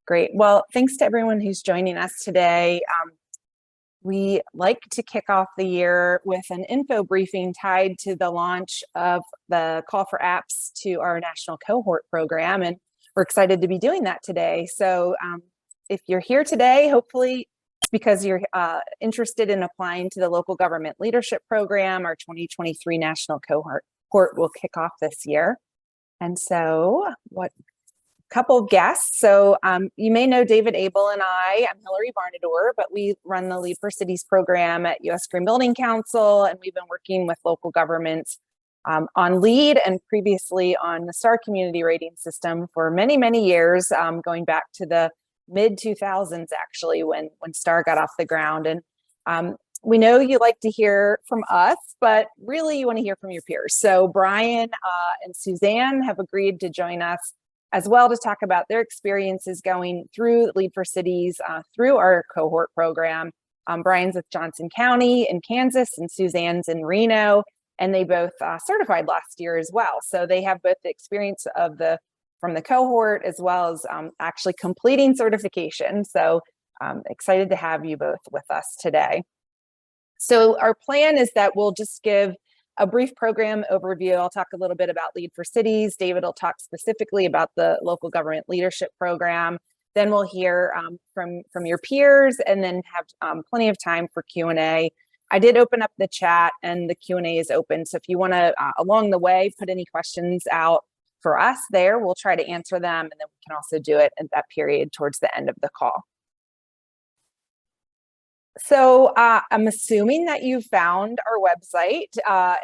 Great. Well, thanks to everyone who's joining us today. We like to kick off the year with an info briefing tied to the launch of the call for apps to our national cohort program, and we're excited to be doing that today. So if you're here today, hopefully it's because you're interested in applying to the local government leadership program. Our 2023 national cohort will kick off this year. And so couple of guests. So you may know David Abel and I'm Hillary Barnador, but we run the LEED for Cities program at US Green Building Council, and we've been working with local governments on LEED and previously on the STAR community rating system for many, many years, going back to the mid 2000s actually, when STAR got off the ground. And we know you like to hear from us, but really you want to hear from your peers. So Brian and Suzanne have agreed to join us as well to talk about their experiences going through LEED for Cities through our cohort program. Brian's with Johnson County in Kansas and Suzanne's in Reno, and they both certified last year as well. So they have both the experience of from the cohort as well as actually completing certification. So excited to have you both with us today. So our plan is that we'll just give a brief program overview. I'll talk a little bit about LEED for Cities. David will talk specifically about the local government leadership program. Then we'll hear from your peers and then have plenty of time for Q&A. I did open up the chat and the Q&A is open. So if you want to, along the way, put any questions out for us there, we'll try to answer them. And then we can also do it at that period towards the end of the call. So I'm assuming that you found our website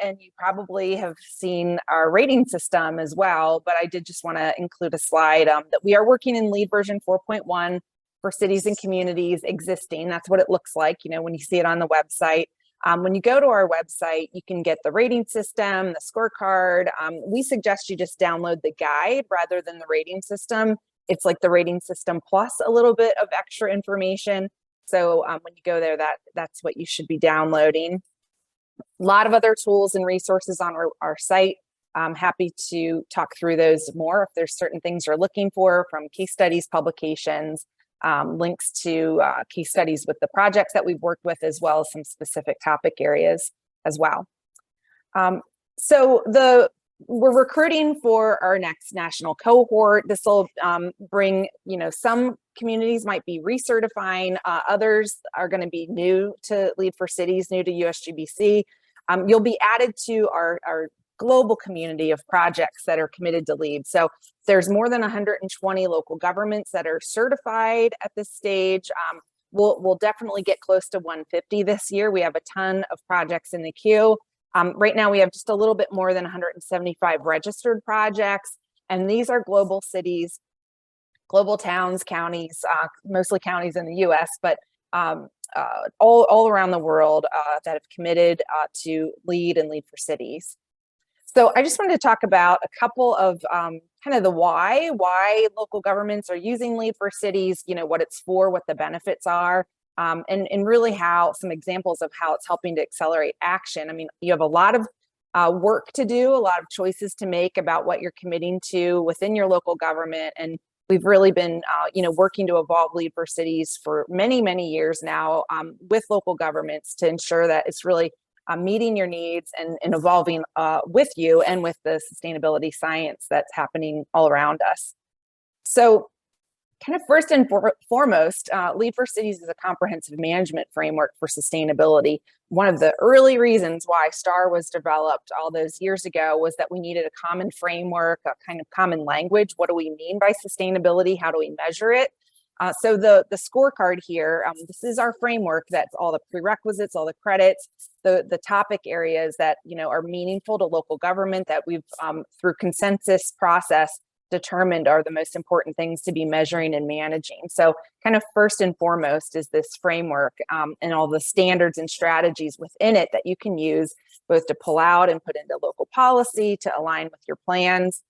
and you probably have seen our rating system as well, but I did just want to include a slide that we are working in LEED version 4.1 for cities and communities existing. That's what it looks like, you know, when you see it on the website. When you go to our website, you can get the rating system, the scorecard. We suggest you just download the guide rather than the rating system. It's like the rating system plus a little bit of extra information. So when you go there, that's what you should be downloading. A lot of other tools and resources on our site. I'm happy to talk through those more if there's certain things you're looking for, from case studies, publications, links to case studies with the projects that we've worked with, as well as some specific topic areas as well. We're recruiting for our next national cohort. This will bring, you know, some communities might be recertifying, others are going to be new to LEED for Cities, new to USGBC. You'll be added to our global community of projects that are committed to LEED. So there's more than 120 local governments that are certified at this stage. We'll definitely get close to 150 this year. We have a ton of projects in the queue. Right now we have just a little bit more than 175 registered projects, and these are global cities, global towns, counties, mostly counties in the US, but all around the world that have committed to LEED and LEED for Cities. So I just wanted to talk about a couple of kind of the why local governments are using LEED for Cities, you know, what it's for, what the benefits are. And really how some examples of how it's helping to accelerate action. I mean, you have a lot of work to do, a lot of choices to make about what you're committing to within your local government. And we've really been, you know, working to evolve LEED for Cities for many, many years now with local governments to ensure that it's really meeting your needs and evolving with you and with the sustainability science that's happening all around us. So kind of first and foremost, LEED for Cities is a comprehensive management framework for sustainability. One of the early reasons why STAR was developed all those years ago was that we needed a common framework, a kind of common language. What do we mean by sustainability? How do we measure it? So the scorecard here, this is our framework. That's all the prerequisites, all the credits, the topic areas that, you know, are meaningful to local government that we've through consensus process determined are the most important things to be measuring and managing. So kind of first and foremost is this framework and all the standards and strategies within it that you can use both to pull out and put into local policy, to align with your plans,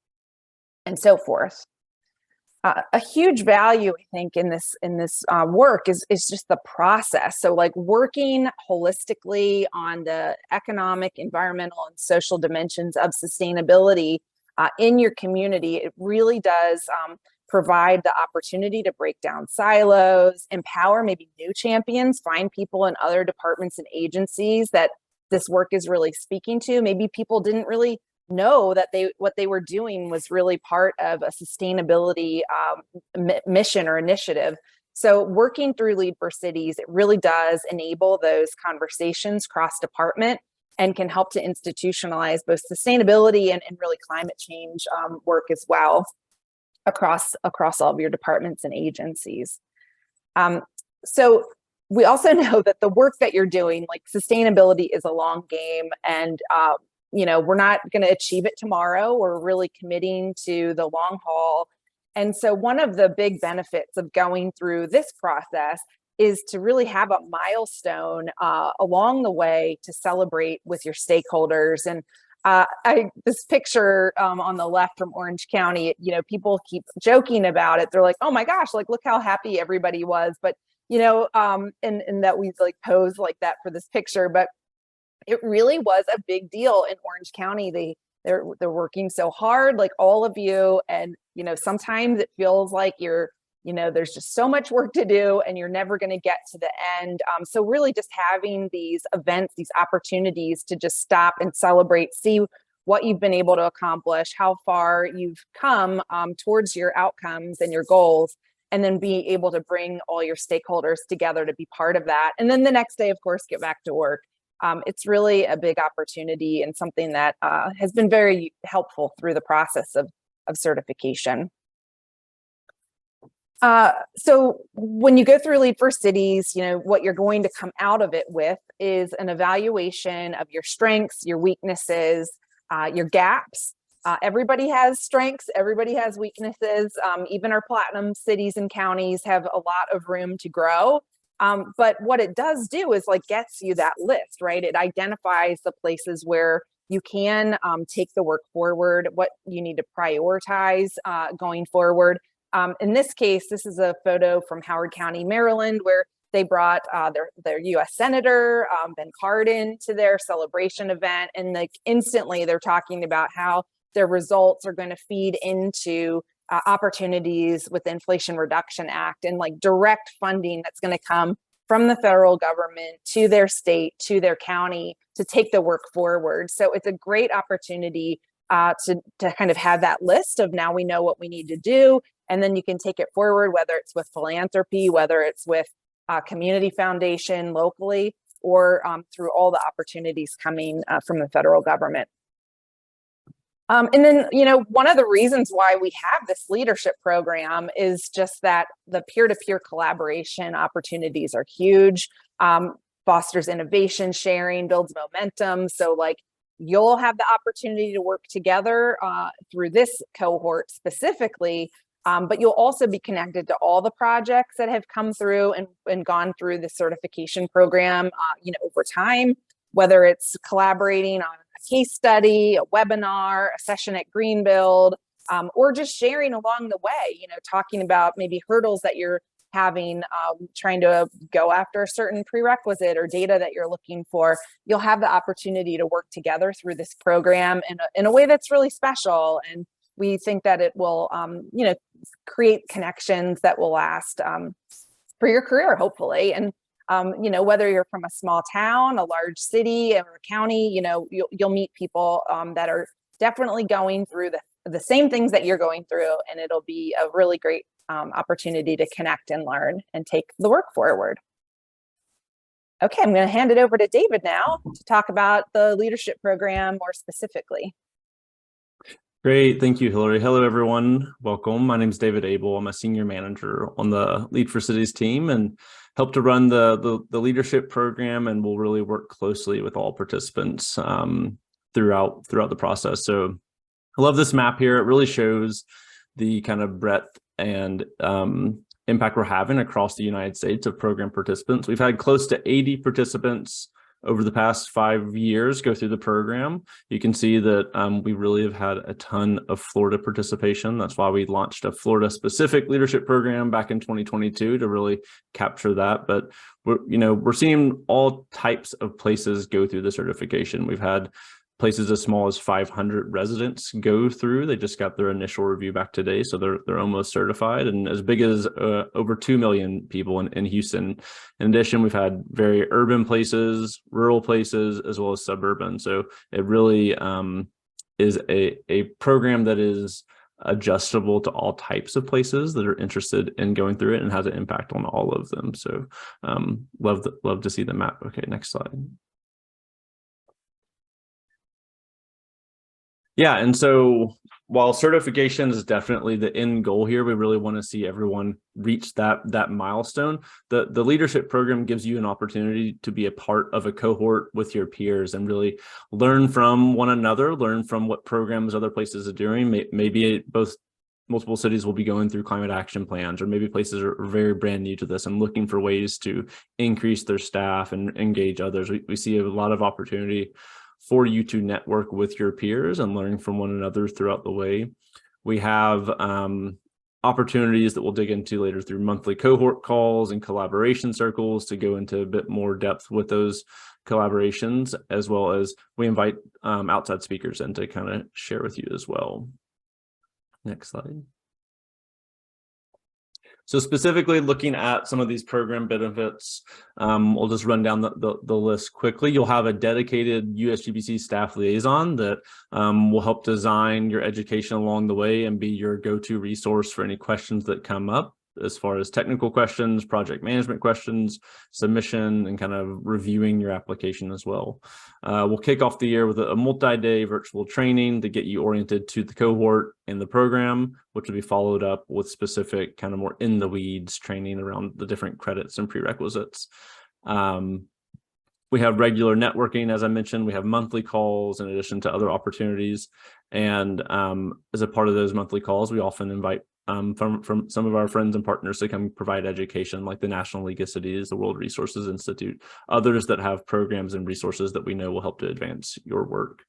and so forth. A huge value, I think, in this work is just the process. So like working holistically on the economic, environmental, and social dimensions of sustainability in your community, it really does provide the opportunity to break down silos, empower maybe new champions, find people in other departments and agencies that this work is really speaking to. Maybe people didn't really know that what they were doing was really part of a sustainability mission or initiative. So working through LEED for Cities, it really does enable those conversations cross-department and can help to institutionalize both sustainability and really climate change work as well across all of your departments and agencies. So we also know that the work that you're doing, like sustainability, is a long game, and you know, we're not going to achieve it tomorrow. We're really committing to the long haul. And so one of the big benefits of going through this process is to really have a milestone along the way to celebrate with your stakeholders. And this picture on the left from Orange County, you know, people keep joking about it. They're like, oh my gosh, like, look how happy everybody was. But, you know, and that we like pose like that for this picture, but it really was a big deal in Orange County. They're working so hard, like all of you. And, you know, sometimes it feels like you're, you know, there's just so much work to do and you're never going to get to the end. So really just having these events, these opportunities to just stop and celebrate, see what you've been able to accomplish, how far you've come towards your outcomes and your goals, and then be able to bring all your stakeholders together to be part of that. And then the next day, of course, get back to work. It's really a big opportunity and something that has been very helpful through the process of certification. So when you go through LEED for Cities, you know, what you're going to come out of it with is an evaluation of your strengths, your weaknesses, your gaps. Everybody has strengths, everybody has weaknesses. Even our platinum cities and counties have a lot of room to grow. But what it does do is like gets you that list, right? It identifies the places where you can take the work forward, what you need to prioritize going forward. In this case, this is a photo from Howard County, Maryland, where they brought their U.S. Senator, Ben Cardin, to their celebration event. And like instantly they're talking about how their results are going to feed into opportunities with the Inflation Reduction Act and like direct funding that's going to come from the federal government to their state, to their county, to take the work forward. So it's a great opportunity to kind of have that list of now we know what we need to do. And then you can take it forward, whether it's with philanthropy, whether it's with community foundation locally, or through all the opportunities coming from the federal government. And then, you know, one of the reasons why we have this leadership program is just that the peer-to-peer collaboration opportunities are huge, fosters innovation sharing, builds momentum. So like you'll have the opportunity to work together through this cohort specifically, but you'll also be connected to all the projects that have come through and gone through the certification program, you know, over time, whether it's collaborating on a case study, a webinar, a session at Greenbuild, or just sharing along the way, you know, talking about maybe hurdles that you're having, trying to go after a certain prerequisite or data that you're looking for. You'll have the opportunity to work together through this program in a way that's really special. And we think that it will, you know, create connections that will last for your career, hopefully. And you know, whether you're from a small town, a large city, or a county, you know, you'll meet people that are definitely going through the same things that you're going through, and it'll be a really great opportunity to connect and learn and take the work forward. Okay, I'm going to hand it over to David now to talk about the leadership program more specifically. Great, thank you, Hillary. Hello, everyone. Welcome. My name is David Abel. I'm a senior manager on the LEED for Cities team and help to run the leadership program, and we'll really work closely with all participants throughout the process. So I love this map here. It really shows the kind of breadth and impact we're having across the United States of program participants. We've had close to 80 participants over the past 5 years go through the program. You can see that we really have had a ton of Florida participation. That's why we launched a Florida specific leadership program back in 2022 to really capture that. But we're seeing all types of places go through the certification. We've had places as small as 500 residents go through. They just got their initial review back today, so they're almost certified, and as big as over 2 million people in Houston. In addition, we've had very urban places, rural places, as well as suburban. So it really is a program that is adjustable to all types of places that are interested in going through it and has an impact on all of them. So love to see the map. Okay, next slide. Yeah, and so while certification is definitely the end goal here, we really want to see everyone reach that milestone. The leadership program gives you an opportunity to be a part of a cohort with your peers and really learn from one another, learn from what programs other places are doing. Maybe multiple cities will be going through climate action plans, or maybe places are very brand new to this and looking for ways to increase their staff and engage others. We see a lot of opportunity for you to network with your peers and learn from one another throughout the way. We have opportunities that we'll dig into later through monthly cohort calls and collaboration circles to go into a bit more depth with those collaborations, as well as we invite outside speakers in to kind of share with you as well. Next slide. So specifically looking at some of these program benefits, we'll just run down the list quickly. You'll have a dedicated USGBC staff liaison that will help design your education along the way and be your go-to resource for any questions that come up, as far as technical questions, project management questions, submission, and kind of reviewing your application as well. We'll kick off the year with a multi-day virtual training to get you oriented to the cohort and the program, which will be followed up with specific kind of more in the weeds training around the different credits and prerequisites. We have regular networking, as I mentioned. We have monthly calls in addition to other opportunities. And as a part of those monthly calls, we often invite from some of our friends and partners to come provide education, like the National League of Cities, the World Resources Institute, others that have programs and resources that we know will help to advance your work.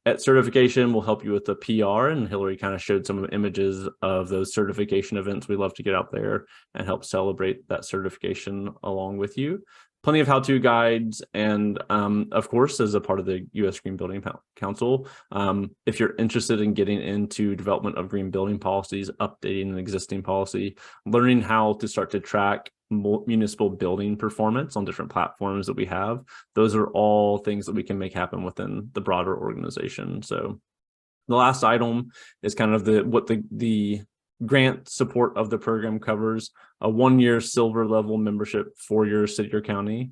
At certification, we'll help you with the PR, and Hillary kind of showed some of the images of those certification events. We love to get out there and help celebrate that certification along with you. Plenty of how-to guides, and of course, as a part of the U.S. Green Building Council, if you're interested in getting into development of green building policies, updating an existing policy, learning how to start to track municipal building performance on different platforms that we have, those are all things that we can make happen within the broader organization. So the last item is kind of what the grant support of the program covers: a 1-year silver level membership for your city or county,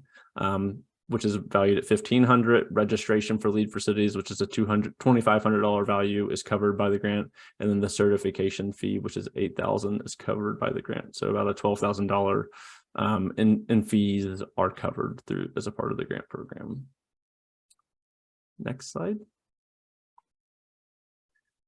which is valued at $1,500. Registration for LEED for Cities, which is a $2,500 value, is covered by the grant, and then the certification fee, which is $8,000, is covered by the grant. So about a $12,000 in fees are covered through as a part of the grant program. Next slide.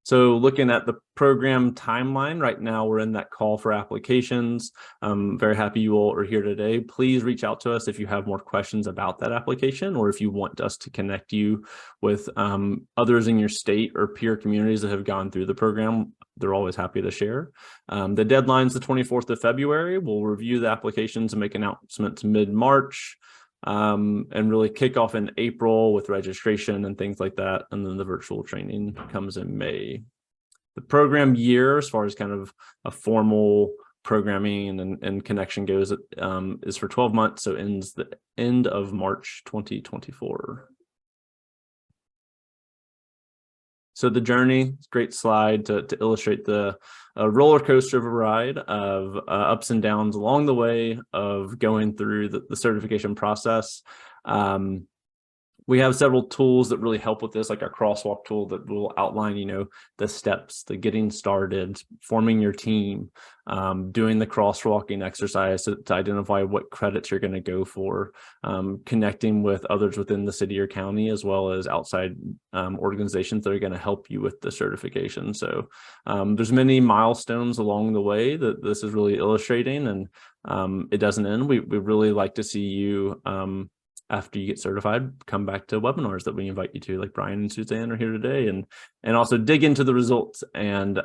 So looking at the program timeline, right now we're in that call for applications. I'm very happy you all are here today. Please reach out to us if you have more questions about that application, or if you want us to connect you with others in your state or peer communities that have gone through the program. They're always happy to share. The deadline's the 24th of February. We'll review the applications and make announcements mid-March. And really kick off in April with registration and things like that. And then the virtual training comes in May. The program year, as far as kind of a formal programming and connection goes, is for 12 months. So ends the end of March 2024. So the journey, great slide to illustrate the roller coaster of a ride of ups and downs along the way of going through the certification process. We have several tools that really help with this, like our crosswalk tool that will outline, the steps, the getting started, forming your team, doing the crosswalking exercise to identify what credits you're going to go for, connecting with others within the city or county, as well as outside organizations that are going to help you with the certification. So there's many milestones along the way that this is really illustrating, and it doesn't end. We really like to see you after you get certified, come back to webinars that we invite you to, like Brian and Suzanne are here today, and also dig into the results and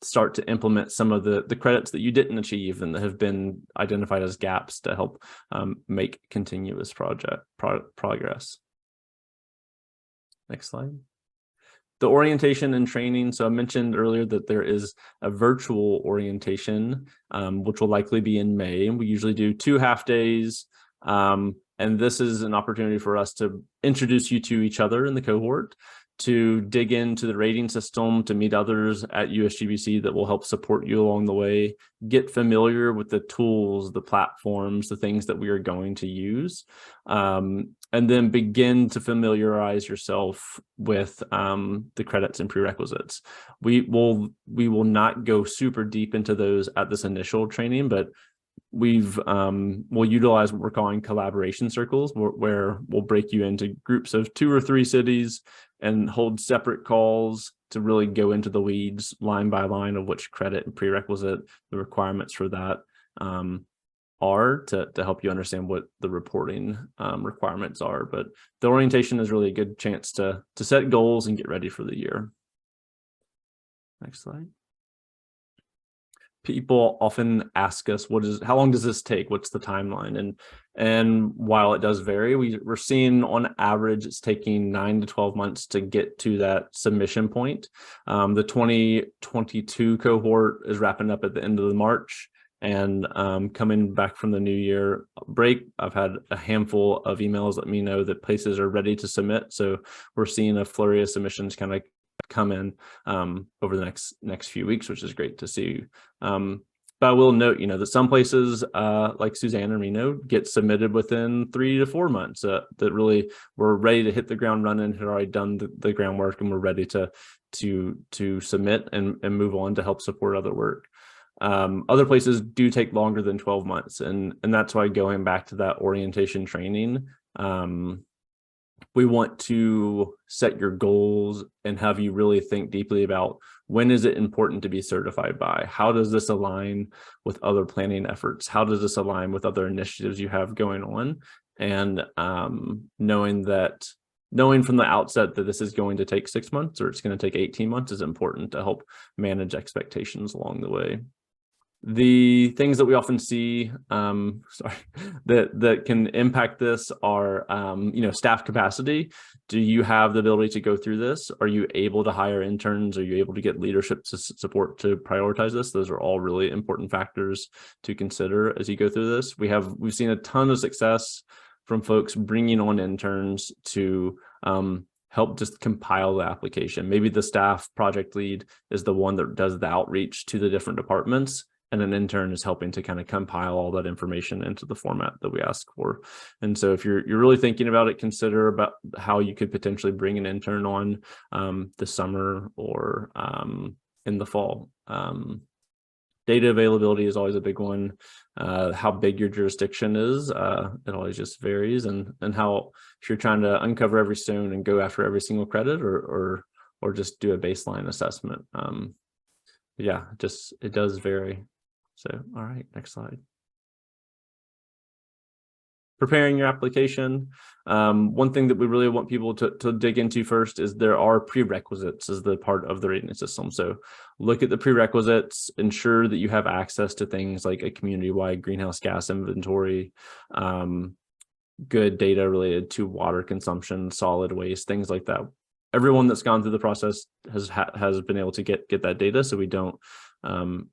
start to implement some of the credits that you didn't achieve and that have been identified as gaps to help make continuous progress. Next slide. The orientation and training. So I mentioned earlier that there is a virtual orientation, which will likely be in May. We usually do 2 half days. And this is an opportunity for us to introduce you to each other in the cohort, to dig into the rating system, to meet others at USGBC that will help support you along the way, get familiar with the tools, the platforms, the things that we are going to use, and then begin to familiarize yourself with the credits and prerequisites. We will not go super deep into those at this initial training, but we'll utilize what we're calling collaboration circles, where we'll break you into groups of 2 or 3 cities and hold separate calls to really go into the weeds line by line of which credit and prerequisite the requirements for that are, to help you understand what the reporting requirements are. But the orientation is really a good chance to set goals and get ready for the year. Next slide. People often ask us, how long does this take? What's the timeline? And while it does vary, we're seeing on average it's taking 9 to 12 months to get to that submission point. The 2022 cohort is wrapping up at the end of March, and coming back from the New Year break, I've had a handful of emails let me know that places are ready to submit. So we're seeing a flurry of submissions kind of come in over the next few weeks, which is great to see. But I will note, that some places like Suzanne and Reno get submitted within 3 to 4 months. That really we're ready to hit the ground running, had already done the groundwork, and we're ready to submit and move on to help support other work. Other places do take longer than 12 months, and that's why, going back to that orientation training, we want to set your goals and have you really think deeply about, when is it important to be certified by? How does this align with other planning efforts? How does this align with other initiatives you have going on? And knowing from the outset that this is going to take 6 months or it's going to take 18 months is important to help manage expectations along the way. The things that we often see that can impact this are staff capacity. Do you have the ability to go through this? Are you able to hire interns? Are you able to get leadership support to prioritize this? Those are all really important factors to consider as you go through this. We've seen a ton of success from folks bringing on interns to help just compile the application. Maybe the staff project lead is the one that does the outreach to the different departments, and an intern is helping to kind of compile all that information into the format that we ask for. And so if you're really thinking about it, consider about how you could potentially bring an intern on this summer or in the fall. Data availability is always a big one. How big your jurisdiction is, it always just varies, and how, if you're trying to uncover every stone and go after every single credit, or just do a baseline assessment. Yeah, it does vary. So, all right, next slide. Preparing your application. One thing that we really want people to dig into first is there are prerequisites as the part of the rating system. So look at the prerequisites, ensure that you have access to things like a community-wide greenhouse gas inventory, good data related to water consumption, solid waste, things like that. Everyone that's gone through the process has been able to get that data, so we don't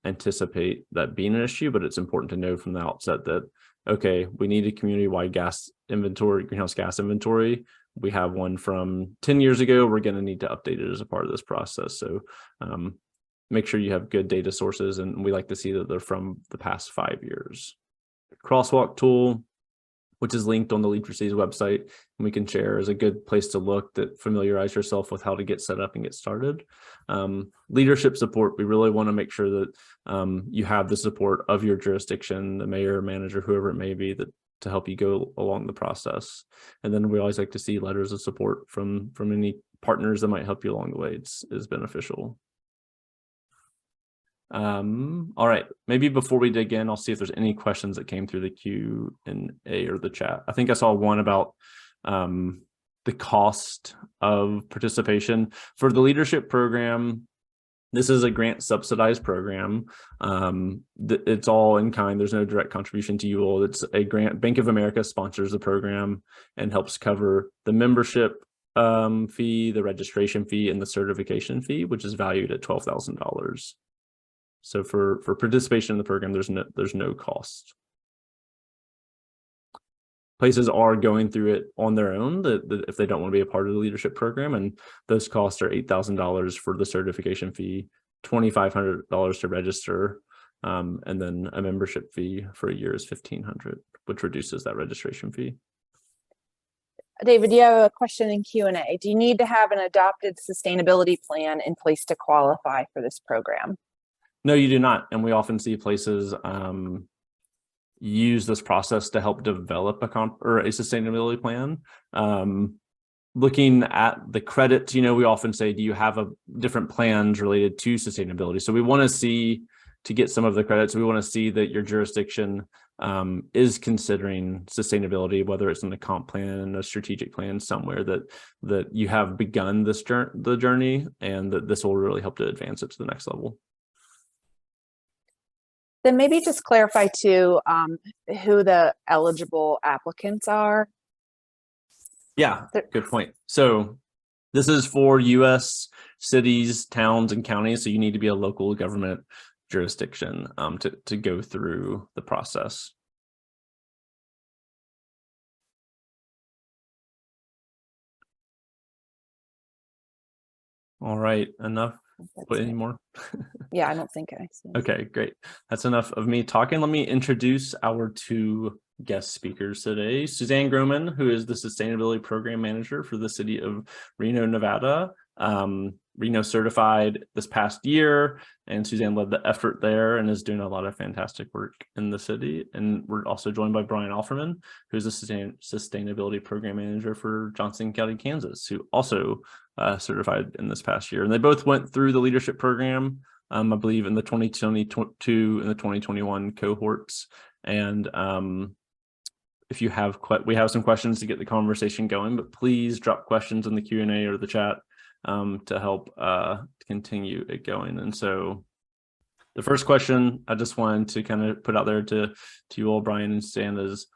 anticipate that being an issue, but it's important to know from the outset that, okay, we need a community-wide gas inventory, greenhouse gas inventory. We have one from 10 years ago. We're going to need to update it as a part of this process. So make sure you have good data sources, and we like to see that they're from the past 5 years. Crosswalk tool, which is linked on the LEED for Cities website, and we can share, is a good place to look, that familiarize yourself with how to get set up and get started. Leadership support, we really want to make sure that you have the support of your jurisdiction, the mayor, manager, whoever it may be, that to help you go along the process. And then we always like to see letters of support from any partners that might help you along the way. Is beneficial. All right, maybe before we dig in, I'll see if there's any questions that came through the Q&A or the chat. I think I saw one about the cost of participation for the leadership program. This is a grant subsidized program. It's all in kind. There's no direct contribution to you all. It's a grant. Bank of America sponsors the program and helps cover the membership fee, the registration fee, and the certification fee, which is valued at $12,000. So for participation in the program, there's no cost. Places are going through it on their own if they don't want to be a part of the leadership program, and those costs are $8,000 for the certification fee, $2,500 to register, and then a membership fee for a year is $1,500, which reduces that registration fee. David, you have a question in Q&A. Do you need to have an adopted sustainability plan in place to qualify for this program? No, you do not. And we often see places use this process to help develop a sustainability plan. Looking at the credits, we often say, do you have different plans related to sustainability? So we want to see, to get some of the credits, we want to see that your jurisdiction is considering sustainability, whether it's in a comp plan, a strategic plan somewhere, that you have begun the journey, and that this will really help to advance it to the next level. Then maybe just clarify too who the eligible applicants are. Yeah, good point. So this is for U.S. cities, towns, and counties. So you need to be a local government jurisdiction to go through the process. All right, enough. What, any more? Yeah, I don't think I see. Okay, great. That's enough of me talking. Let me introduce our two guest speakers today. Suzanne Groman, who is the Sustainability Program Manager for the city of Reno, Nevada. Reno certified this past year, and Suzanne led the effort there and is doing a lot of fantastic work in the city. And we're also joined by Brian Alferman, who's a Sustainability Program Manager for Johnson County, Kansas, who also certified in this past year. And they both went through the leadership program, I believe in the 2022 and the 2021 cohorts. And if you have, we have some questions to get the conversation going, but please drop questions in the Q&A or the chat to help continue it going. And so the first question I just wanted to kind of put out there to you all, Brian and Stan, is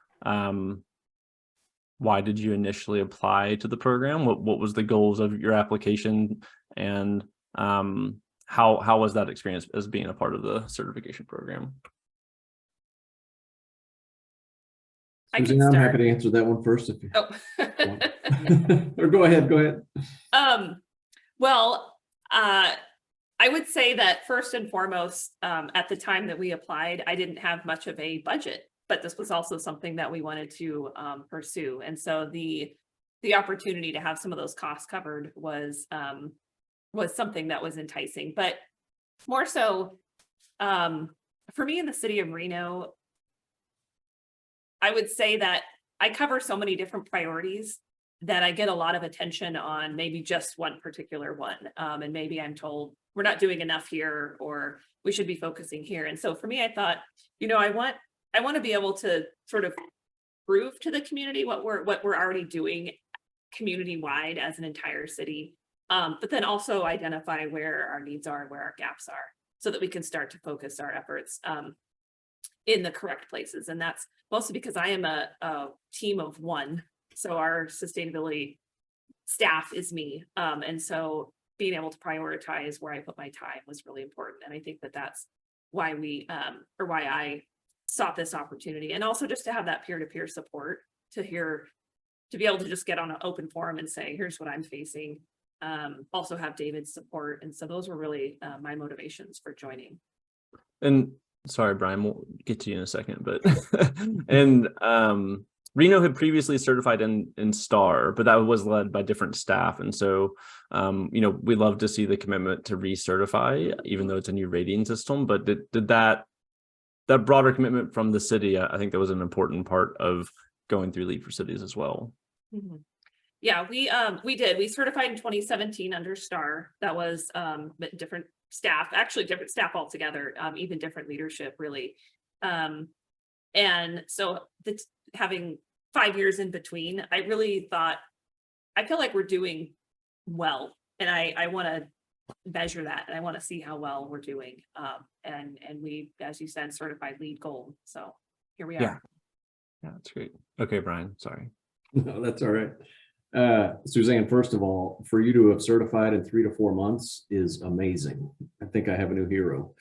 why did you initially apply to the program? What was the goals of your application, and how was that experience as being a part of the certification program? Suzanne, I'm happy to answer that one first if you want. Or go ahead. Well, I would say that first and foremost, at the time that we applied, I didn't have much of a budget, but this was also something that we wanted to pursue. And so the opportunity to have some of those costs covered was something that was enticing. But more so, for me in the city of Reno, I would say that I cover so many different priorities that I get a lot of attention on maybe just one particular one. And maybe I'm told we're not doing enough here, or we should be focusing here. And so for me, I thought, I want to be able to sort of prove to the community what we're already doing community-wide as an entire city, but then also identify where our needs are and where our gaps are, so that we can start to focus our efforts in the correct places. And that's mostly because I am a team of one. So our sustainability staff is me. And so being able to prioritize where I put my time was really important. And I think that that's why why I sought this opportunity. And also just to have that peer-to-peer support, to be able to just get on an open forum and say, here's what I'm facing. Also have David's support. And so those were really my motivations for joining. And sorry, Brian, we'll get to you in a second, but and Reno had previously certified in STAR, but that was led by different staff. And so, we love to see the commitment to recertify, even though it's a new rating system. But did that broader commitment from the city, I think that was an important part of going through LEED for Cities as well. Mm-hmm. Yeah, we did. We certified in 2017 under STAR. That was different staff, actually different staff altogether, even different leadership, really. And so having 5 years in between, I really thought, I feel like we're doing well, and I want to measure that, and I want to see how well we're doing. And we, as you said, certified LEED Gold. So here we are. Yeah, that's great. Okay, Brian, sorry. No, that's all right. Suzanne, first of all, for you to have certified in 3 to 4 months is amazing. I think I have a new hero.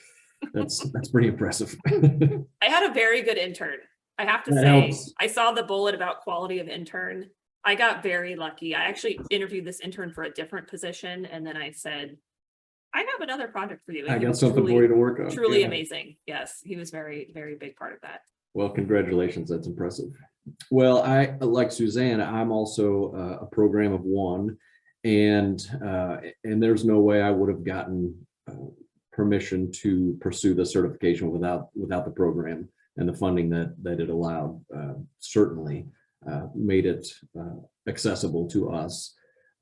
That's pretty impressive. I had a very good intern. I have to That say, helps. I saw the bullet about quality of intern. I got very lucky. I actually interviewed this intern for a different position, and then I said, I have another project for you. And I he got was something for you to work on. truly Yeah. amazing. Yes, he was very, very big part of that. Well, congratulations. That's impressive. Well, I, like Suzanne, I'm also a program of one, and there's no way I would have gotten permission to pursue the certification without the program, and the funding that it allowed certainly made it accessible to us.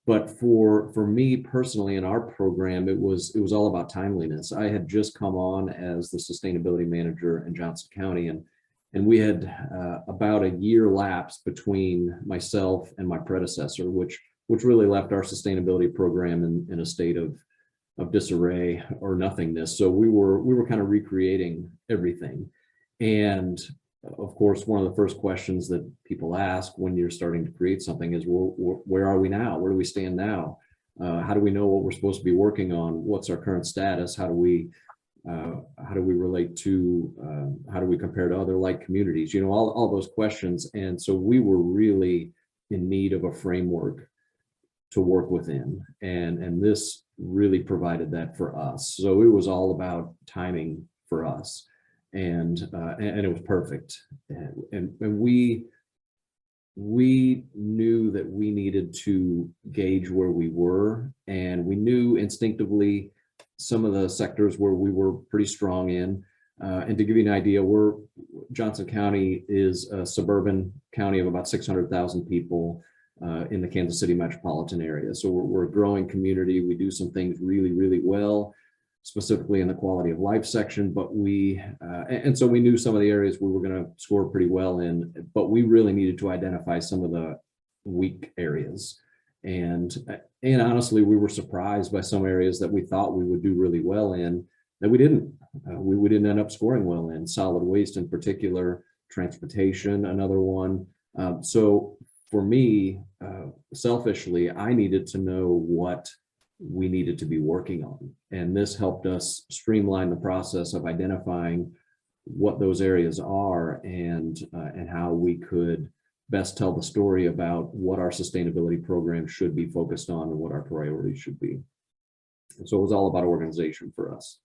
But for me personally, in our program, it was all about timeliness. I had just come on as the sustainability manager in Johnson County, and we had about a year lapse between myself and my predecessor, which really left our sustainability program in a state of disarray or nothingness. So we were kind of recreating everything. And of course, one of the first questions that people ask when you're starting to create something is, well, where are we now? Where do we stand now? How do we know what we're supposed to be working on? What's our current status? How do we relate to, how do we compare to other like communities? You know, all those questions. And so we were really in need of a framework to work within. And this really provided that for us. So it was all about timing for us. And it was perfect. And we knew that we needed to gauge where we were, and we knew instinctively some of the sectors where we were pretty strong in. And to give you an idea, Johnson County is a suburban county of about 600,000 people in the Kansas City metropolitan area. So we're a growing community. We do some things really, really well, specifically in the quality of life section, but and so we knew some of the areas we were going to score pretty well in, but we really needed to identify some of the weak areas. And honestly, we were surprised by some areas that we thought we would do really well in that we didn't. We didn't end up scoring well in. Solid waste in particular, transportation, another one. So for me, selfishly, I needed to know what we needed to be working on. And this helped us streamline the process of identifying what those areas are and how we could best tell the story about what our sustainability program should be focused on and what our priorities should be. And so it was all about organization for us.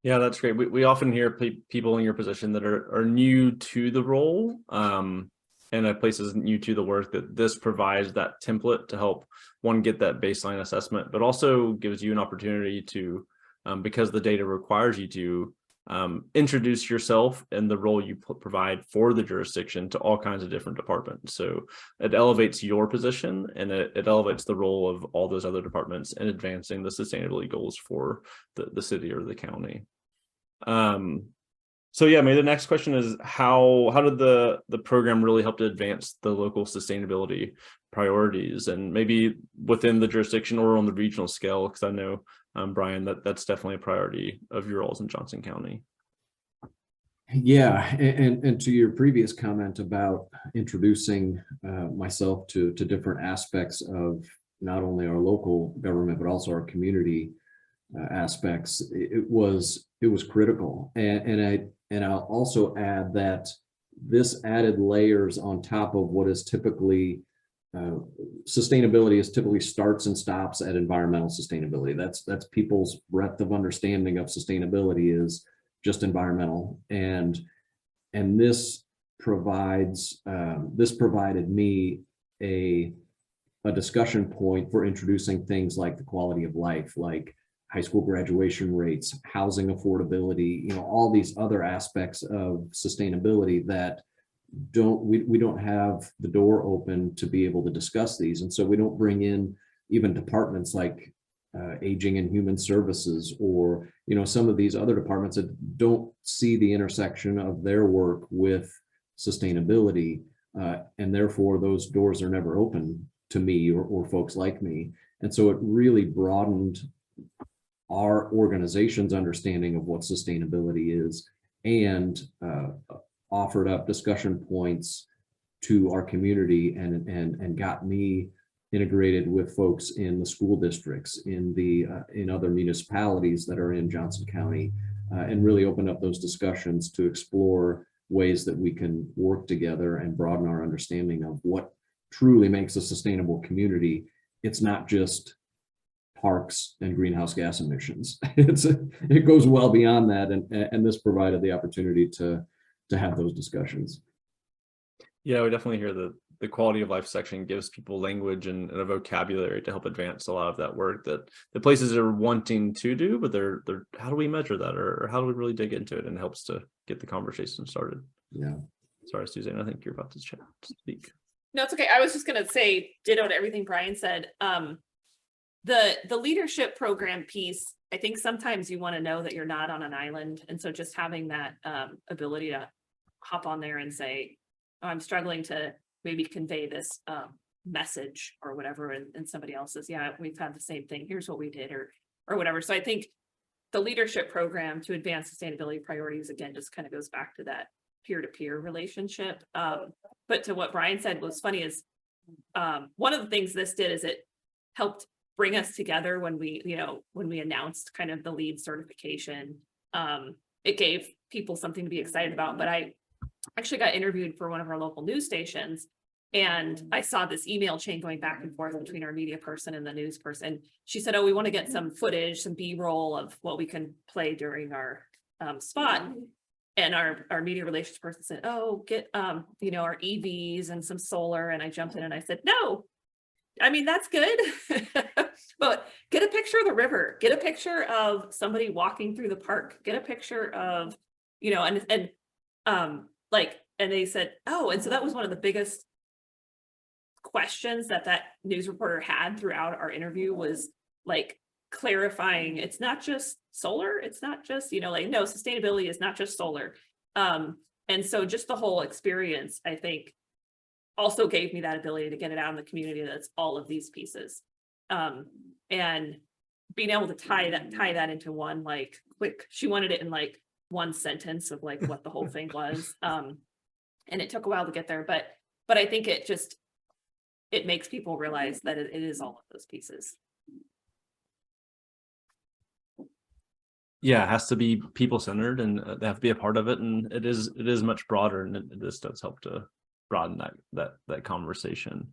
Yeah, that's great. We often hear people in your position that are new to the role, and a place is new to the work, that this provides that template to help one get that baseline assessment, but also gives you an opportunity to, because the data requires you to introduce yourself and the role you provide for the jurisdiction to all kinds of different departments. So it elevates your position, and it elevates the role of all those other departments in advancing the sustainability goals for the city or the county. So yeah, maybe the next question is how did the program really help to advance the local sustainability priorities, and maybe within the jurisdiction or on the regional scale? Because I know, Brian, that's definitely a priority of your roles in Johnson County. Yeah, and to your previous comment about introducing myself to different aspects of not only our local government but also our community aspects, it was critical. And I'll also add that this added layers on top of what is typically sustainability is typically starts and stops at environmental sustainability. That's people's breadth of understanding of sustainability is just environmental, and this provided me a discussion point for introducing things like the quality of life, like high school graduation rates, housing affordability, you know, all these other aspects of sustainability that we don't have the door open to be able to discuss these. And so we don't bring in even departments like aging and human services, or, you know, some of these other departments that don't see the intersection of their work with sustainability. And therefore those doors are never open to me or folks like me. And so it really broadened our organization's understanding of what sustainability is, and offered up discussion points to our community and got me integrated with folks in the school districts, in other municipalities that are in Johnson County, and really opened up those discussions to explore ways that we can work together and broaden our understanding of what truly makes a sustainable community. It's not just parks and greenhouse gas emissions. It goes well beyond that, and this provided the opportunity to have those discussions. Yeah, we definitely hear the quality of life section gives people language and a vocabulary to help advance a lot of that work that the places are wanting to do, but they're how do we measure that, or how do we really dig into it, and helps to get the conversation started. Yeah. Sorry, Suzanne, I think you're about to speak. No, it's okay. I was just gonna say ditto to everything Brian said. The leadership program piece, I think sometimes you want to know that you're not on an island. And so just having that ability to hop on there and say, oh, I'm struggling to maybe convey this message or whatever, and somebody else says, yeah, we've had the same thing, here's what we did, or whatever. So I think the leadership program to advance sustainability priorities, again, just kind of goes back to that peer-to-peer relationship. But to what Brian said was funny is one of the things this did is it helped bring us together when we announced kind of the LEED certification. It gave people something to be excited about. But I actually got interviewed for one of our local news stations, and I saw this email chain going back and forth between our media person and the news person. She said, oh, we want to get some footage, some B-roll of what we can play during our spot. And our media relations person said, oh, get our EVs and some solar. And I jumped in and I said, no, I mean, that's good. But get a picture of the river, get a picture of somebody walking through the park, get a picture of, and they said, oh, and so that was one of the biggest questions that news reporter had throughout our interview, was like clarifying, it's not just solar, it's not just, no, sustainability is not just solar. And so just the whole experience, I think, also gave me that ability to get it out in the community, that's all of these pieces. And being able to tie that into one, like, quick, she wanted it in like one sentence of like what the whole thing was. And it took a while to get there, but I think it makes people realize that it is all of those pieces. Yeah, it has to be people-centered, and they have to be a part of it, and it is much broader, and this does help to broaden that conversation.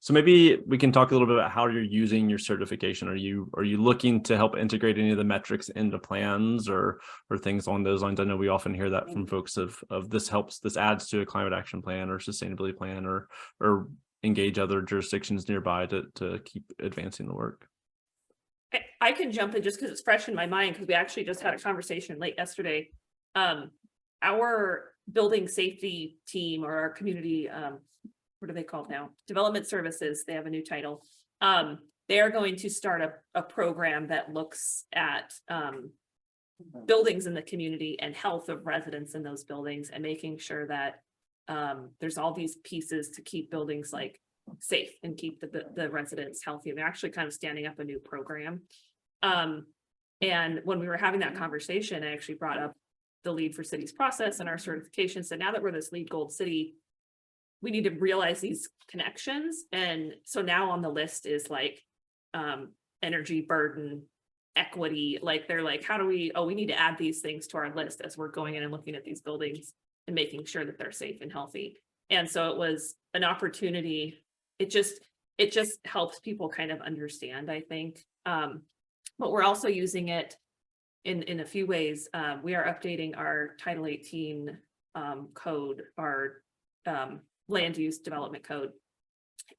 So maybe we can talk a little bit about how you're using your certification. Are you looking to help integrate any of the metrics into plans or things along those lines? I know we often hear that from folks of this adds to a climate action plan or sustainability plan, or engage other jurisdictions nearby to keep advancing the work. I can jump in just because it's fresh in my mind, because we actually just had a conversation late yesterday. Our building safety team, or our community, what are they called now? Development services. They have a new title. They are going to start a program that looks at buildings in the community and health of residents in those buildings, and making sure that there's all these pieces to keep buildings like safe and keep the residents healthy. They're actually kind of standing up a new program. And when we were having that conversation, I actually brought up the LEED for Cities process and our certification. So now that we're this LEED Gold city, we need to realize these connections. And so now on the list is like energy burden, equity. Like they're like, how do we need to add these things to our list as we're going in and looking at these buildings and making sure that they're safe and healthy. And so it was an opportunity. It just helps people kind of understand, I think. But we're also using it in a few ways. We are updating our Title 18 code, our land use development code.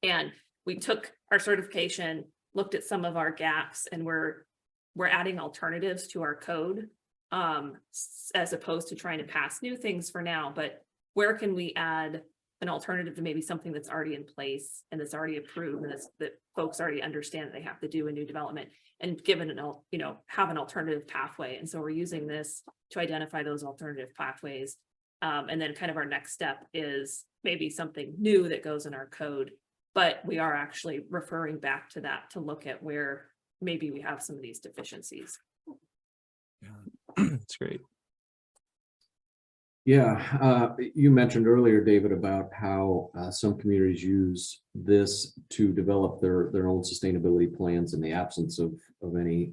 And we took our certification, looked at some of our gaps, and we're adding alternatives to our code, as opposed to trying to pass new things for now. But where can we add an alternative to maybe something that's already in place and that's already approved, and that folks already understand that they have to do a new development, and given have an alternative pathway. And so we're using this to identify those alternative pathways. And then kind of our next step is maybe something new that goes in our code, but we are actually referring back to that to look at where maybe we have some of these deficiencies. Yeah, that's great. Yeah, you mentioned earlier, David, about how some communities use this to develop their own sustainability plans in the absence of any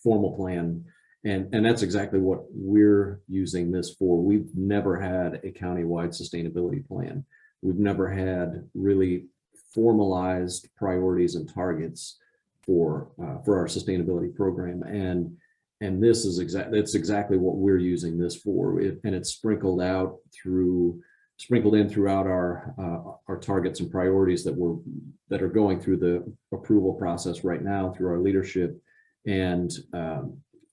formal plan. And that's exactly what we're using this for. We've never had a countywide sustainability plan. We've never had really formalized priorities and targets for our sustainability program. And this is exactly what we're using this for. And it's sprinkled in throughout our targets and priorities that are going through the approval process right now through our leadership. And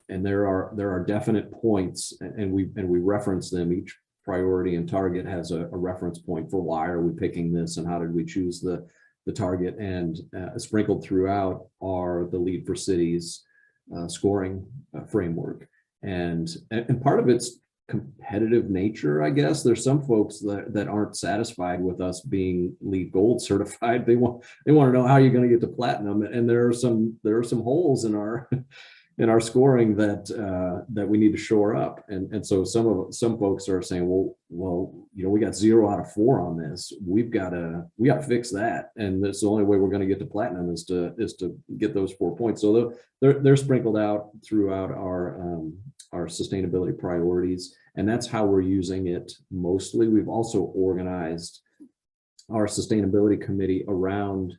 there are definite points, and we reference them. Each priority and target has a reference point for why are we picking this and how did we choose the target. And sprinkled throughout are the LEED for Cities scoring framework, and part of it's competitive nature, I guess. There's some folks that aren't satisfied with us being LEED Gold certified. They want to know how you're going to get to platinum, and there are some holes in our scoring that we need to shore up. And so some folks are saying, well, we got 0 out of 4 on this. We got to fix that. And that's the only way we're going to get to platinum is to get those 4 points. So they're sprinkled out throughout our sustainability priorities. And that's how we're using it mostly. We've also organized our sustainability committee around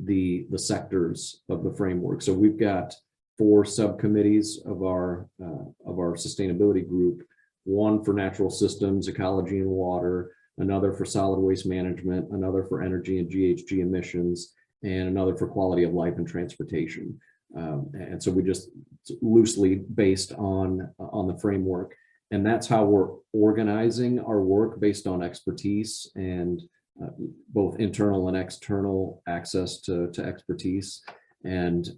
the sectors of the framework. So we've got 4 subcommittees of our sustainability group: one for natural systems, ecology and water, another for solid waste management, another for energy and GHG emissions, and another for quality of life and transportation. And so we just loosely based on the framework, and that's how we're organizing our work, based on expertise and both internal and external access to expertise. And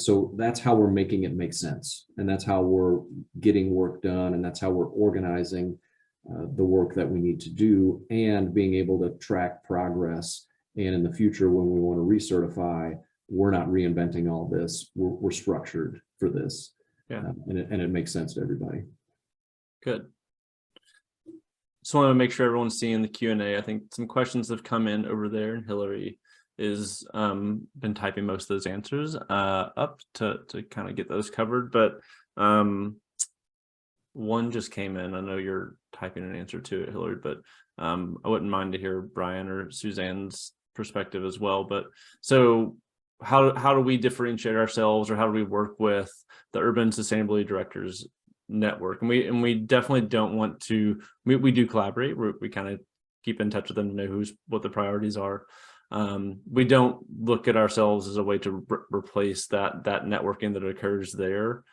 so that's how we're making it make sense. And that's how we're getting work done. And that's how we're organizing the work that we need to do, and being able to track progress. And in the future, when we want to recertify, we're not reinventing all this. We're structured for this. Yeah. And it makes sense to everybody. Good. Just want to make sure everyone's seeing the Q&A. I think some questions have come in over there, and Hillary is been typing most of those answers up to kind of get those covered. But one just came in. I know you're typing an answer to it, Hillary, but I wouldn't mind to hear Brian or Suzanne's perspective as well. But so how do we differentiate ourselves, or how do we work with the Urban Sustainability Directors Network? And we definitely don't want to. We do collaborate. We kind of keep in touch with them to know what the priorities are. We don't look at ourselves as a way to replace that networking that occurs there.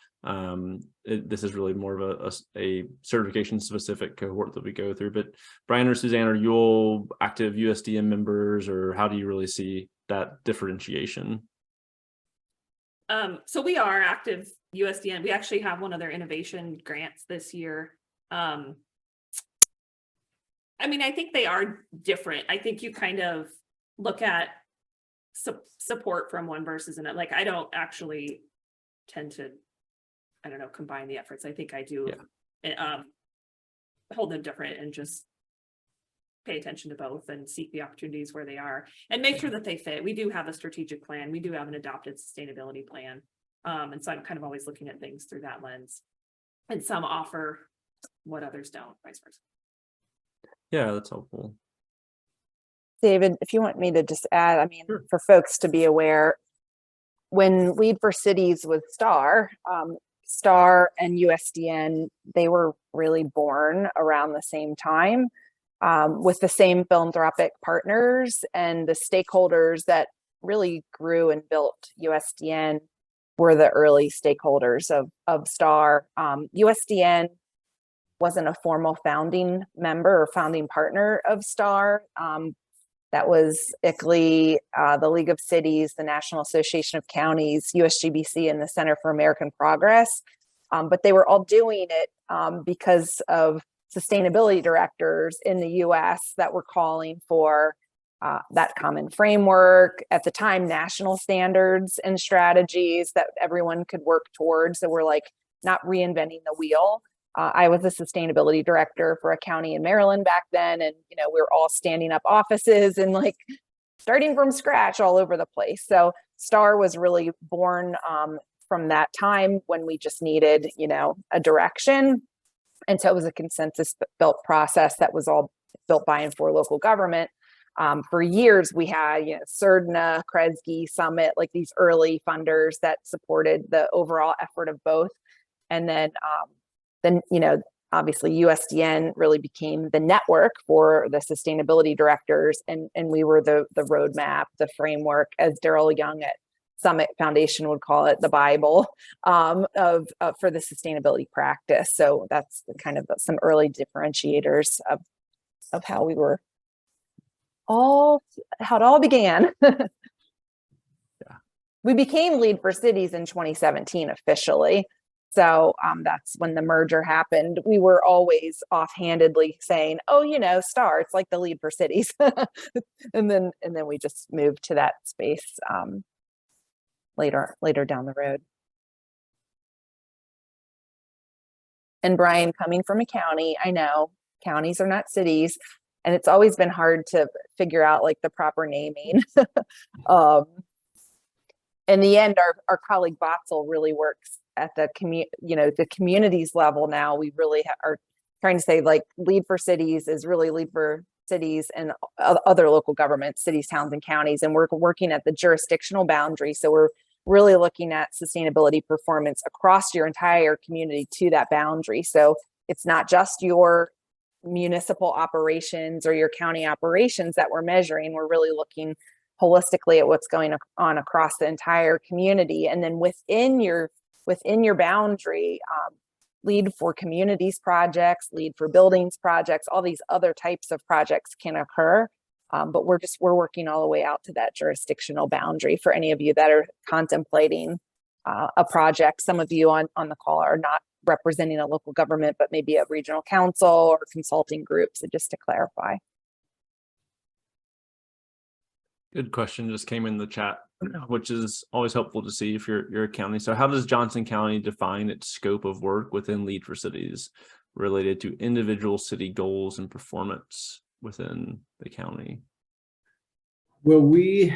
This is really more of a certification specific cohort that we go through. But Brian or Suzanne, are you all active USDM members, or how do you really see that differentiation? So we are active USDN. We actually have one of their innovation grants this year. I mean, I think they are different. I think you kind of look at support from one versus another. Like, I don't actually tend to, I don't know, combine the efforts. I think I do hold them different and just pay attention to both and seek the opportunities where they are and make sure that they fit. We do have a strategic plan. We do have an adopted sustainability plan. And so I'm kind of always looking at things through that lens. And some offer what others don't, vice versa. Yeah, that's helpful. David, if you want me to just add, I mean, Sure. For folks to be aware, when LEED for Cities with STAR and USDN, they were really born around the same time, with the same philanthropic partners, and the stakeholders that really grew and built USDN were the early stakeholders of STAR. USDN wasn't a formal founding member or founding partner of STAR. That was ICLEI, the League of Cities, the National Association of Counties, USGBC, and the Center for American Progress. But they were all doing it because of sustainability directors in the US that were calling for that common framework, at the time, national standards and strategies that everyone could work towards. So we're like not reinventing the wheel. I was a sustainability director for a county in Maryland back then. And, you know, we were all standing up offices and like starting from scratch all over the place. So STAR was really born from that time when we just needed, you know, a direction. And so it was a consensus built process that was all built by and for local government. For years, we had, you know, CERDNA, Kresge, Summit, like these early funders that supported the overall effort of both. And then, you know, obviously USDN really became the network for the sustainability directors. And we were the roadmap, the framework, as Daryl Young at Summit Foundation would call it, the Bible for the sustainability practice. So that's kind of some early differentiators of how we were how it all began. Yeah. We became LEED for Cities in 2017 officially. So that's when the merger happened. We were always offhandedly saying, oh, you know, STAR, it's like the LEED for Cities. and then we just moved to that space later down the road. And Brian, coming from a county, I know counties are not cities, and it's always been hard to figure out like the proper naming. In the end, our colleague Botzel really works at the the communities level. Now we really are trying to say like LEED for Cities is really LEED for Cities and other local governments, cities, towns, and counties. And we're working at the jurisdictional boundary. So we're really looking at sustainability performance across your entire community to that boundary. So it's not just your municipal operations or your county operations that we're measuring. We're really looking holistically at what's going on across the entire community. And then within your boundary, LEED for communities projects, LEED for buildings projects, all these other types of projects can occur. But we're working all the way out to that jurisdictional boundary for any of you that are contemplating a project. Some of you on the call are not representing a local government, but maybe a regional council or consulting group. So just to clarify. Good question just came in the chat, which is always helpful to see if you're a county. So how does Johnson County define its scope of work within LEED for Cities related to individual city goals and performance within the county? Well, we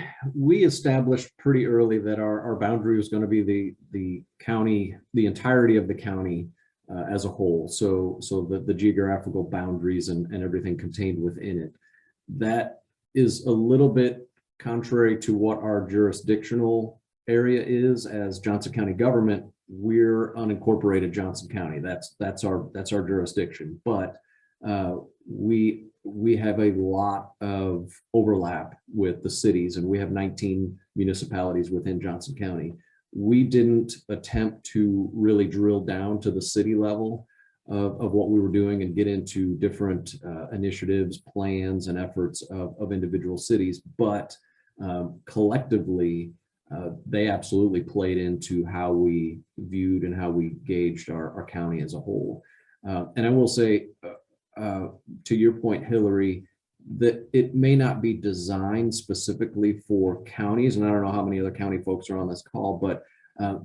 established pretty early that our boundary was going to be the county, the entirety of the county as a whole. So the geographical boundaries and everything contained within it. That is a little bit contrary to what our jurisdictional area is. As Johnson County government, we're unincorporated Johnson County. That's our jurisdiction. But we have a lot of overlap with the cities, and we have 19 municipalities within Johnson County. We didn't attempt to really drill down to the city level of what we were doing and get into different initiatives, plans, and efforts of individual cities, but collectively, they absolutely played into how we viewed and how we gauged our county as a whole. And I will say, to your point, Hillary, that it may not be designed specifically for counties, and I don't know how many other county folks are on this call, but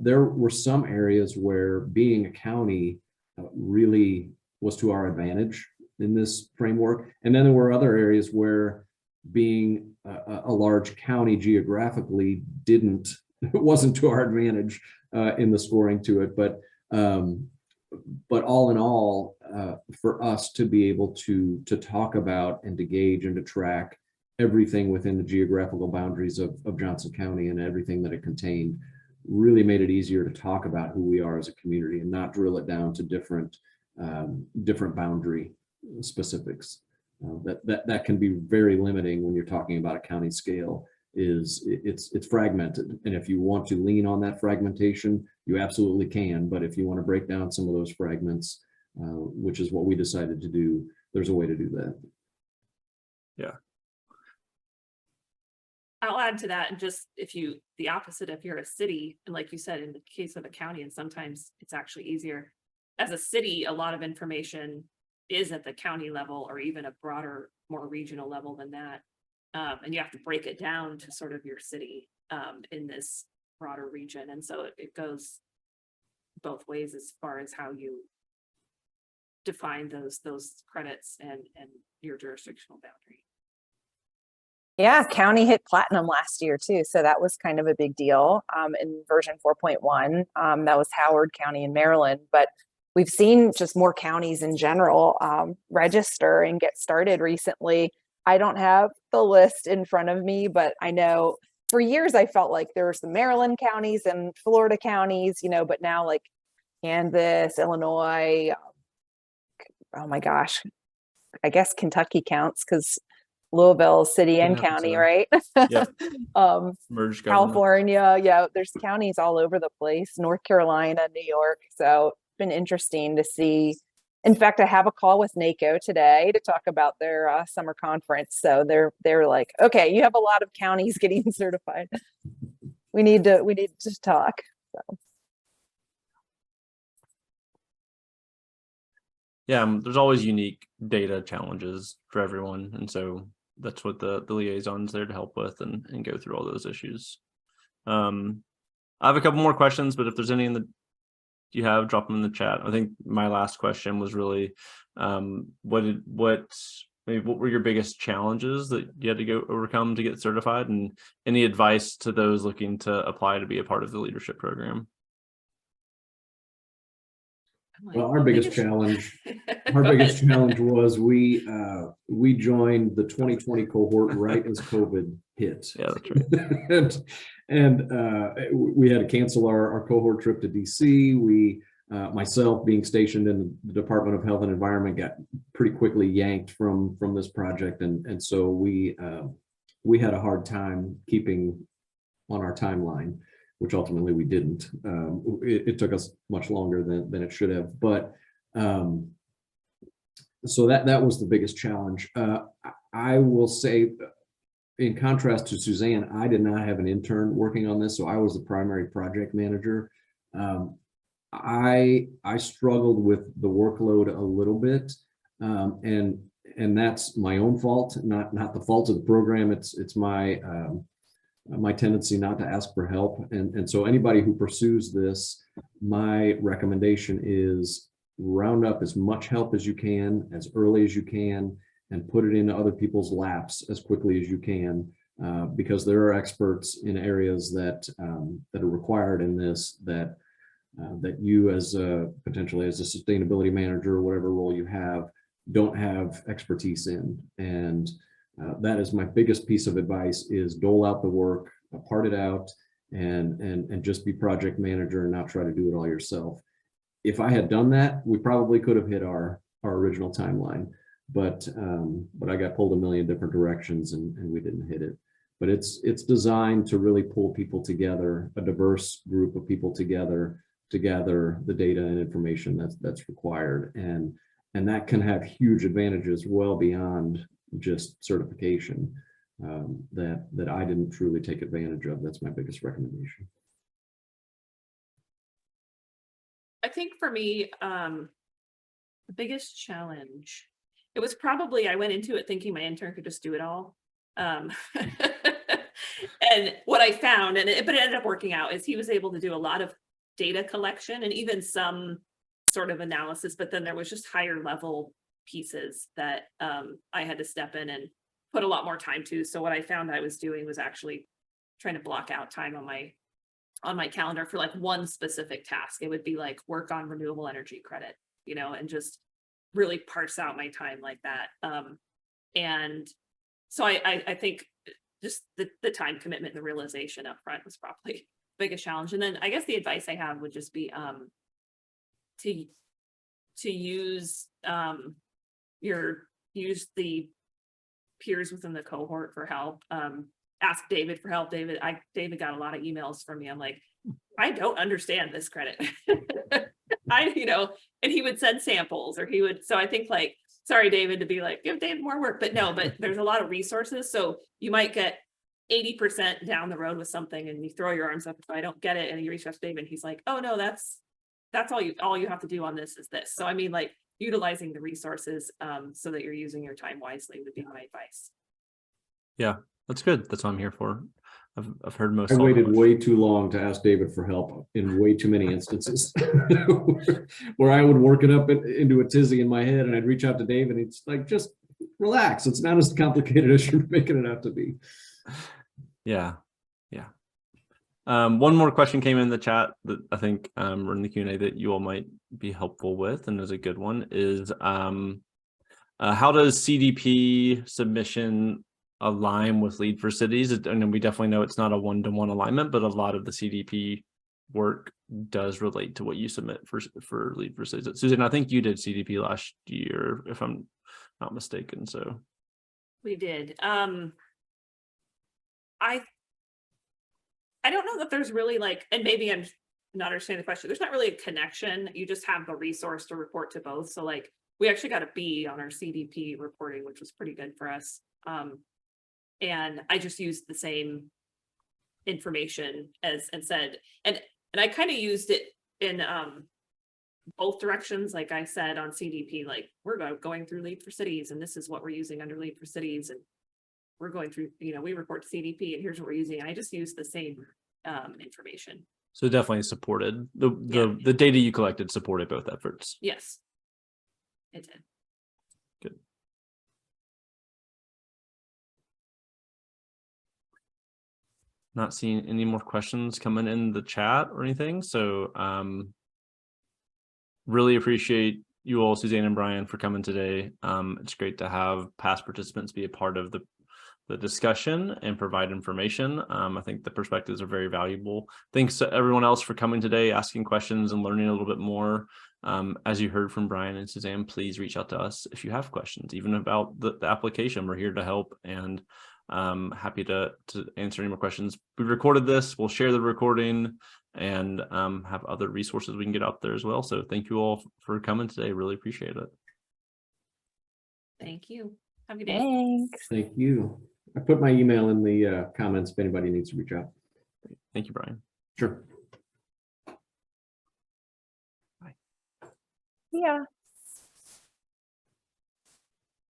there were some areas where being a county really was to our advantage in this framework. And then there were other areas where being a large county geographically wasn't to our advantage in the scoring to it. But all in all, for us to be able to talk about and to gauge and to track everything within the geographical boundaries of Johnson County and everything that it contained really made it easier to talk about who we are as a community and not drill it down to different boundary specifics. That can be very limiting when you're talking about a county scale. It's fragmented, and if you want to lean on that fragmentation, you absolutely can. But if you want to break down some of those fragments, which is what we decided to do, there's a way to do that. Yeah. I'll add to that, and just the opposite, if you're a city, and like you said, in the case of a county, and sometimes it's actually easier. As a city, a lot of information is at the county level or even a broader, more regional level than that. And you have to break it down to sort of your city in this broader region. And so it goes both ways as far as how you define those credits and your jurisdictional boundary. Yeah, county hit platinum last year too, so that was kind of a big deal in version 4.1. That was Howard County in Maryland, but we've seen just more counties in general register and get started recently. I don't have the list in front of me, but I know for years I felt like there were some Maryland counties and Florida counties, you know, but now like Kansas, Illinois, oh my gosh, I guess Kentucky counts because Louisville city and county, right? Yep. Merged government. California, yeah, there's counties all over the place, North Carolina, New York. So it's been interesting to see. In fact, I have a call with NACO today to talk about their summer conference. So they're like, okay, you have a lot of counties getting certified. We need to talk. So. Yeah, there's always unique data challenges for everyone, and so that's what the liaison's there to help with and go through all those issues. I have a couple more questions, but if there's any you have, drop them in the chat. I think my last question was really, what were your biggest challenges that you had to go overcome to get certified, and any advice to those looking to apply to be a part of the leadership program? Well, our biggest challenge was we joined the 2020 cohort right as COVID hit. Yeah, that's right. and we had to cancel our cohort trip to DC. We, myself being stationed in the Department of Health and Environment, got pretty quickly yanked from this project, and so we had a hard time keeping on our timeline, which ultimately we didn't. It took us much longer than it should have, but so that was the biggest challenge. I will say, in contrast to Suzanne, I did not have an intern working on this, so I was the primary project manager. I struggled with the workload a little bit, and that's my own fault, not the fault of the program. It's my tendency not to ask for help. And so anybody who pursues this, my recommendation is round up as much help as you can, as early as you can, and put it into other people's laps as quickly as you can, because there are experts in areas that are required in this, that you as potentially as a sustainability manager or whatever role you have, don't have expertise in. And that is my biggest piece of advice: is dole out the work, part it out, and just be project manager and not try to do it all yourself. If I had done that, we probably could have hit our original timeline, but I got pulled a million different directions and we didn't hit it. But it's designed to really pull people together, a diverse group of people together, to gather the data and information that's required, and that can have huge advantages well beyond just certification, that I didn't truly take advantage of. That's my biggest recommendation. I think for me, the biggest challenge, it was probably, I went into it thinking my intern could just do it all. And what I found, but it ended up working out, is he was able to do a lot of data collection and even some sort of analysis, but then there was just higher level pieces that I had to step in and put a lot more time to. So what I found I was doing was actually trying to block out time on my calendar for like one specific task. It would be like work on renewable energy credit, you know, and just really parse out my time like that. And so I think just the time commitment and the realization up front was probably the biggest challenge. And then I guess the advice I have would just be to use use the peers within the cohort for help. Ask David for help. David got a lot of emails from me. I'm like, I don't understand this credit. And he would send samples, or so I think, like, sorry, David, to be like, give David more work, but there's a lot of resources. So you might get 80% down the road with something and you throw your arms up, if I don't get it, and you reach out to David and he's like, oh no, that's all you have to do on this is this. So I mean, like, utilizing the resources so that you're using your time wisely would be my advice. Yeah, that's good. That's what I'm here for. I've heard most. I all the waited questions. way too long to ask David for help in way too many instances where I would work it up into a tizzy in my head, and I'd reach out to David. And it's like, just relax. It's not as complicated as you're making it out to be. Yeah. One more question came in the chat that I think or in the Q&A that you all might be helpful with, and is a good one, is how does CDP submission align with LEED for Cities? And we definitely know it's not a one-to-one alignment, but a lot of the CDP work does relate to what you submit for LEED for Cities. Susan, I think you did CDP last year, if I'm not mistaken. So We did. I don't know that there's really like, and maybe I'm not understanding the question. There's not really a connection. You just have the resource to report to both. So like, we actually got a B on our CDP reporting, which was pretty good for us. And I just used the same information as and said, and I kind of used it in both directions. Like I said on CDP, like we're going through LEED for Cities, and this is what we're using under LEED for Cities, and we're going through, we report to CDP, and here's what we're using. And I just used the same information. so definitely supported the data you collected supported both efforts. Yes, it did. Good. Not seeing any more questions coming in the chat or anything. So really appreciate you all, Suzanne and Brian, for coming today. It's great to have past participants be a part of the discussion and provide information. I think the perspectives are very valuable. Thanks to everyone else for coming today, asking questions and learning a little bit more. As you heard from Brian and Suzanne, please reach out to us if you have questions, even about the application. We're here to help, and happy to answer any more questions. We recorded this, we'll share the recording, and have other resources we can get out there as well. So thank you all for coming today. Really appreciate it. Thank you. Have a good day. Thanks. Thank you. I put my email in the comments if anybody needs to reach out. Thank you, Brian. Sure. Yeah.